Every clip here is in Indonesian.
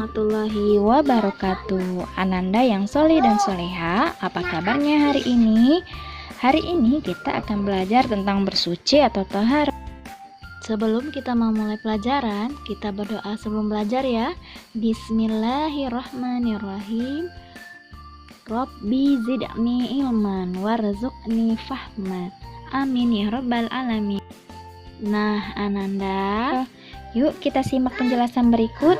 warahmatullahi wabarakatuh. Ananda yang soleh dan soleha, apa kabarnya hari ini? Hari ini kita akan belajar tentang bersuci atau taharah. Sebelum kita memulai pelajaran, kita berdoa sebelum belajar ya. Bismillahirrahmanirrahim. Rabbi zidni ilman warzuqni fahman. Amin ya rabbal alamin. Nah, Ananda, yuk kita simak penjelasan berikut.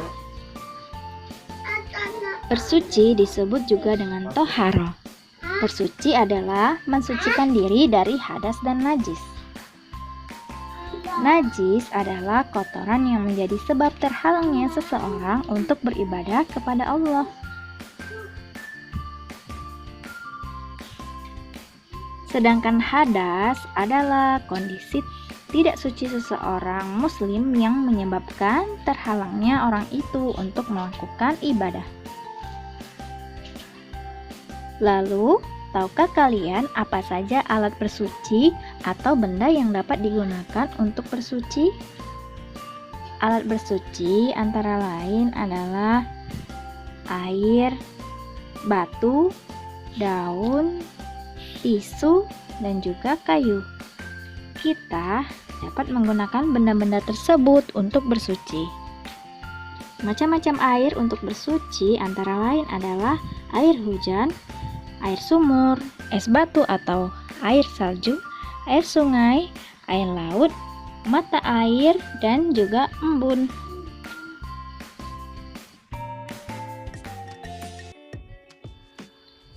Bersuci disebut juga dengan toharoh. Bersuci adalah mensucikan diri dari hadas dan najis. Najis adalah kotoran yang menjadi sebab terhalangnya seseorang untuk beribadah kepada Allah. Sedangkan hadas adalah kondisi tidak suci seseorang muslim yang menyebabkan terhalangnya orang itu untuk melakukan ibadah. Lalu, tahukah kalian apa saja alat bersuci atau benda yang dapat digunakan untuk bersuci? Alat bersuci antara lain adalah air, batu, daun, tisu, dan juga kayu. Kita dapat menggunakan benda-benda tersebut untuk bersuci. Macam-macam air untuk bersuci antara lain adalah air hujan, air sumur, es batu atau air salju, air sungai, air laut, mata air, dan juga embun.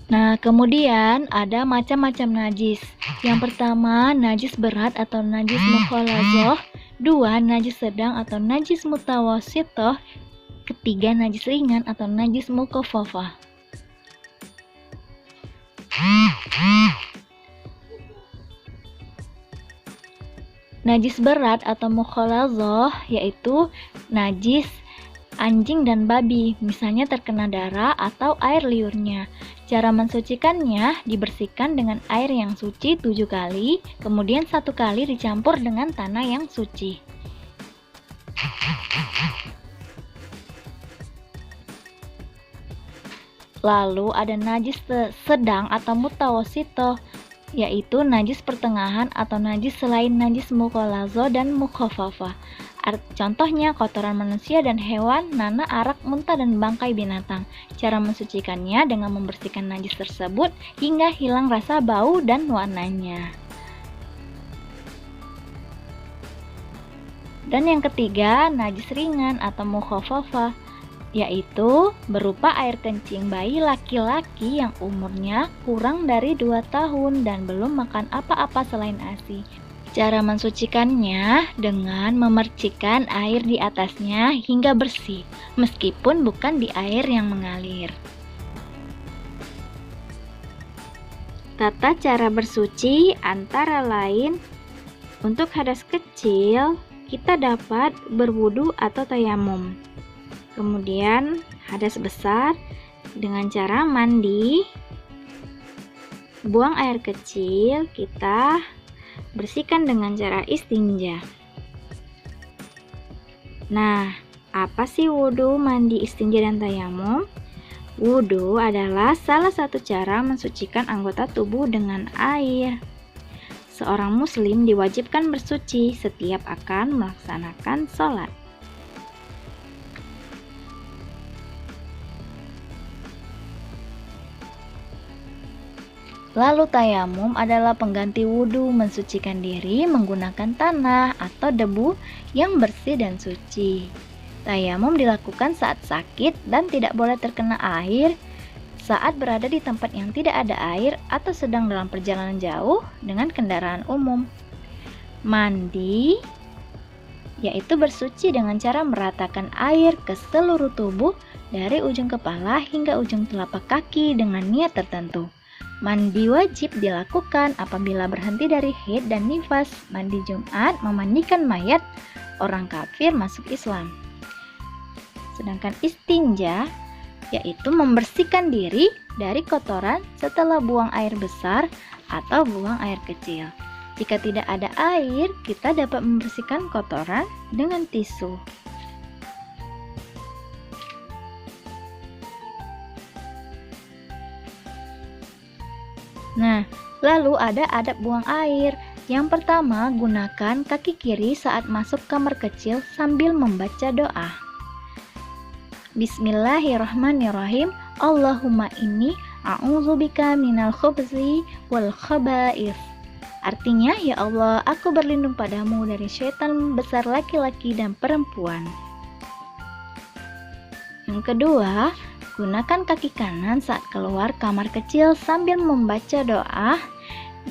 Nah, kemudian ada macam-macam najis. Yang pertama, najis berat atau najis mukhaladzah. Dua, najis sedang atau najis mutawasitoh. Ketiga, najis ringan atau najis mukhafafah. Najis berat atau mukhaladzah yaitu najis anjing dan babi, misalnya terkena darah atau air liurnya. Cara mensucikannya dibersihkan dengan air yang suci 7 kali, kemudian 1 kali dicampur dengan tanah yang suci. Lalu ada najis sedang atau mutawasitoh, yaitu najis pertengahan atau najis selain najis mukhaladzah dan mukhafafah. Contohnya kotoran manusia dan hewan, nanah, arak, muntah, dan bangkai binatang. Cara mensucikannya dengan membersihkan najis tersebut hingga hilang rasa bau dan warnanya. Dan yang ketiga, najis ringan atau mukhafafah, yaitu berupa air kencing bayi laki-laki yang umurnya kurang dari 2 tahun dan belum makan apa-apa selain ASI. Cara mensucikannya dengan memercikkan air di atasnya hingga bersih, meskipun bukan di air yang mengalir. Tata cara bersuci antara lain, untuk hadas kecil, kita dapat berwudu atau tayamum. Kemudian hadas besar dengan cara mandi, buang air kecil, kita bersihkan dengan cara istinja. Nah, apa sih wudu, mandi, istinja, dan tayamum? Wudu adalah salah satu cara mensucikan anggota tubuh dengan air. Seorang muslim diwajibkan bersuci setiap akan melaksanakan sholat. Lalu tayamum adalah pengganti wudu, mensucikan diri menggunakan tanah atau debu yang bersih dan suci. Tayamum dilakukan saat sakit dan tidak boleh terkena air, saat berada di tempat yang tidak ada air atau sedang dalam perjalanan jauh dengan kendaraan umum. Mandi yaitu bersuci dengan cara meratakan air ke seluruh tubuh dari ujung kepala hingga ujung telapak kaki dengan niat tertentu. Mandi wajib dilakukan apabila berhenti dari haid dan nifas. Mandi Jumat memandikan mayat orang kafir masuk Islam. Sedangkan istinja yaitu membersihkan diri dari kotoran setelah buang air besar atau buang air kecil. Jika tidak ada air, kita dapat membersihkan kotoran dengan tisu. Nah, lalu ada adab buang air. Yang pertama, gunakan kaki kiri saat masuk kamar kecil sambil membaca doa. Bismillahirrahmanirrahim. Allahumma inni a'udzubika minal khubzi wal khaba'ith. Artinya, ya Allah, aku berlindung padamu dari syaitan besar laki-laki dan perempuan. Yang kedua, gunakan kaki kanan saat keluar kamar kecil sambil membaca doa.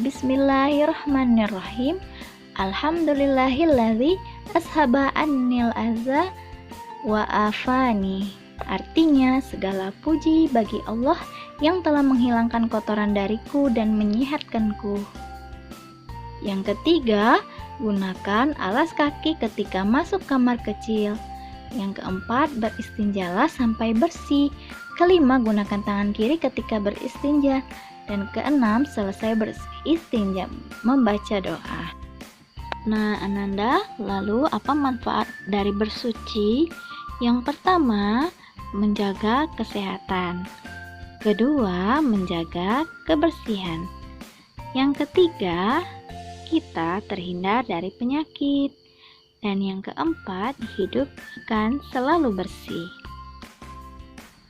Bismillahirrahmanirrahim. Alhamdulillahilladzi ashaba annil azza wa afani. Artinya, segala puji bagi Allah yang telah menghilangkan kotoran dariku dan menyehatkanku. Yang ketiga, gunakan alas kaki ketika masuk kamar kecil. Yang keempat, beristinjalah sampai bersih. Kelima, gunakan tangan kiri ketika beristinja. Dan keenam, selesai beristinja, membaca doa. Nah, Ananda, lalu apa manfaat dari bersuci? Yang pertama, menjaga kesehatan. Kedua, menjaga kebersihan. Yang ketiga, kita terhindar dari penyakit. Dan yang keempat, hidup akan selalu bersih.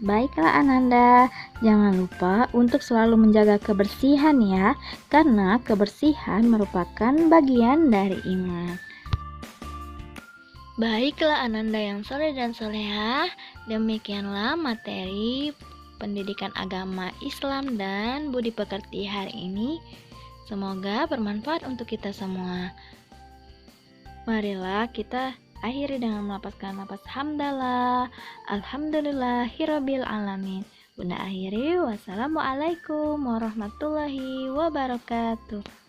Baiklah Ananda, jangan lupa untuk selalu menjaga kebersihan ya, karena kebersihan merupakan bagian dari iman. Baiklah Ananda yang soleh dan soleha, demikianlah materi pendidikan agama Islam dan budi pekerti hari ini. Semoga bermanfaat untuk kita semua. Marilah kita akhiri dengan melafazkan lafaz hamdalah, alhamdulillahirabbil alamin. Bunda akhiri, wassalamualaikum warahmatullahi wabarakatuh.